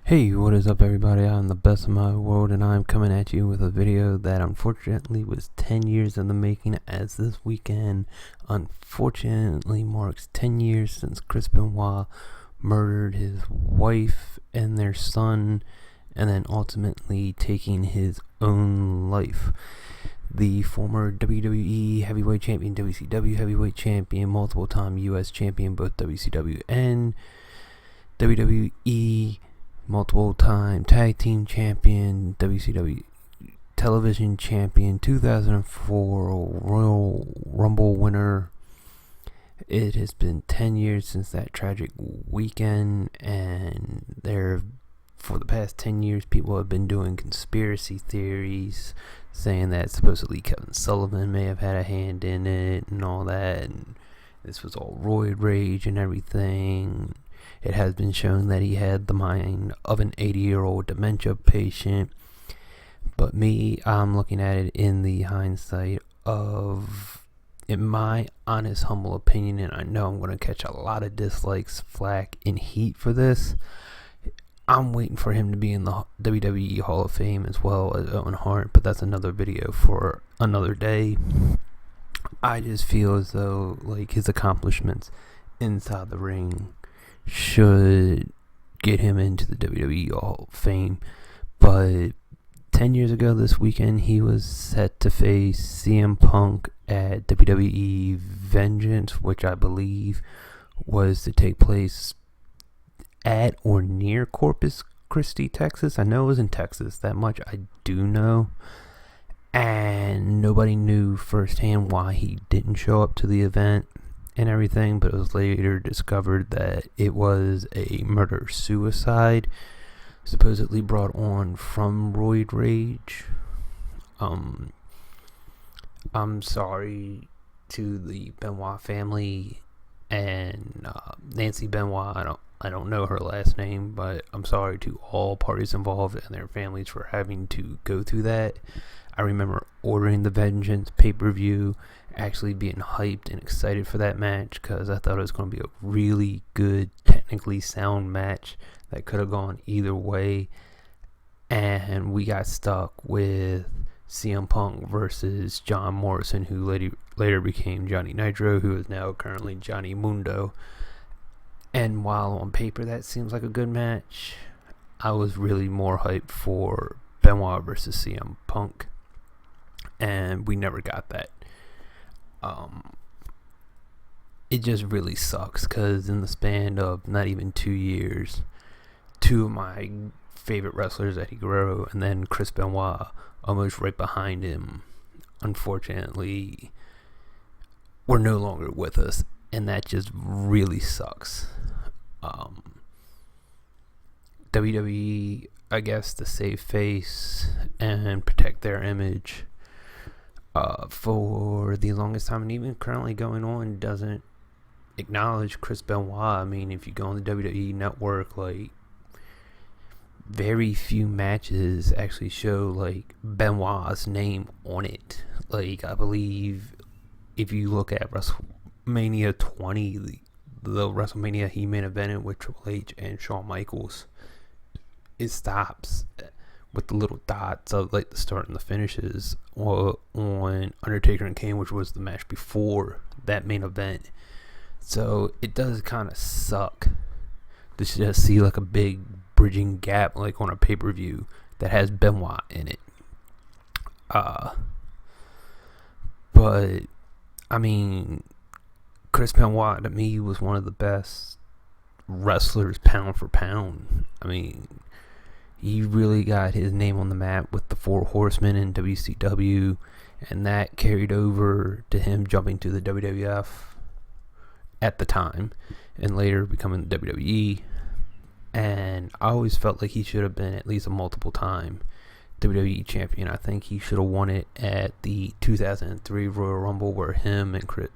Hey, what is up everybody? I'm the best of my world and I'm coming at you with a video that unfortunately was 10 years in the making, as this weekend unfortunately marks 10 years since Chris Benoit murdered his wife and their son and then ultimately taking his own life. The former WWE heavyweight champion, WCW heavyweight champion, multiple time US champion, both WCW and WWE, multiple time tag team champion, WCW television champion, 2004 Royal Rumble winner. It has been 10 years since that tragic weekend, and for the past 10 years people have been doing conspiracy theories saying that supposedly Kevin Sullivan may have had a hand in it and all that, and this was all roid rage and everything. It has been shown that he had the mind of an 80-year-old dementia patient. But I'm looking at it in the hindsight of, in my honest, humble opinion, and I know I'm going to catch a lot of dislikes, flack, and heat for this. I'm waiting for him to be in the WWE Hall of Fame as well as Owen Hart, but that's another video for another day. I just feel as though like his accomplishments inside the ring should get him into the WWE Hall of Fame. But 10 years ago this weekend, he was set to face CM Punk at WWE Vengeance, which I believe was to take place at or near Corpus Christi, Texas. I know it was in Texas, that much I do know. And nobody knew firsthand why he didn't show up to the event and everything, but it was later discovered that it was a murder-suicide, supposedly brought on from roid rage. I'm sorry to the Benoit family and Nancy Benoit. I don't know her last name, but I'm sorry to all parties involved and their families for having to go through that. I remember ordering the Vengeance pay-per-view, actually being hyped and excited for that match because I thought it was going to be a really good, technically sound match that could have gone either way. And we got stuck with CM Punk versus John Morrison, who later became Johnny Nitro, who is now currently Johnny Mundo. And while on paper that seems like a good match, I was really more hyped for Benoit versus CM Punk, and we never got that. It just really sucks because in the span of not even 2 years, two of my favorite wrestlers, Eddie Guerrero and then Chris Benoit, almost right behind him, unfortunately were no longer with us, and that just really sucks. WWE, I guess, to save face and protect their image, for the longest time, and even currently going on, doesn't acknowledge Chris Benoit. I mean, if you go on the WWE network, like, very few matches actually show like Benoit's name on it. Like, I believe if you look at WrestleMania 20, the WrestleMania he main evented with Triple H and Shawn Michaels, it stops with the little dots of like the start and the finishes on Undertaker and Kane, which was the match before that main event. So it does kind of suck to just see like a big bridging gap like on a pay-per-view that has Benoit in it. But I mean, Chris Benoit to me was one of the best wrestlers pound for pound. I mean, he really got his name on the map with the Four Horsemen in WCW, and that carried over to him jumping to the WWF at the time and later becoming the WWE. And I always felt like he should have been at least a multiple time WWE champion. I think he should have won it at the 2003 Royal Rumble, where him and Kurt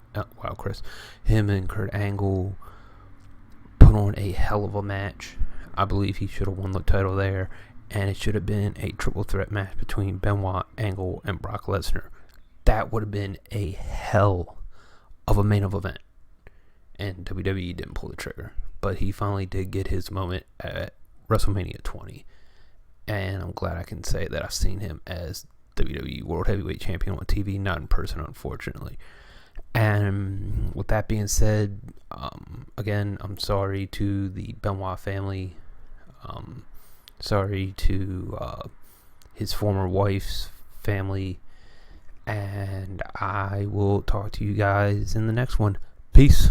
Angle put on a hell of a match. I believe he should have won the title there, and it should have been a triple threat match between Benoit, Angle, and Brock Lesnar. That would have been a hell of a main event, and WWE didn't pull the trigger. But he finally did get his moment at WrestleMania 20. And I'm glad I can say that I've seen him as WWE World Heavyweight Champion on TV, not in person, unfortunately. And with that being said, again, I'm sorry to the Benoit family. Sorry to his former wife's family. And I will talk to you guys in the next one. Peace.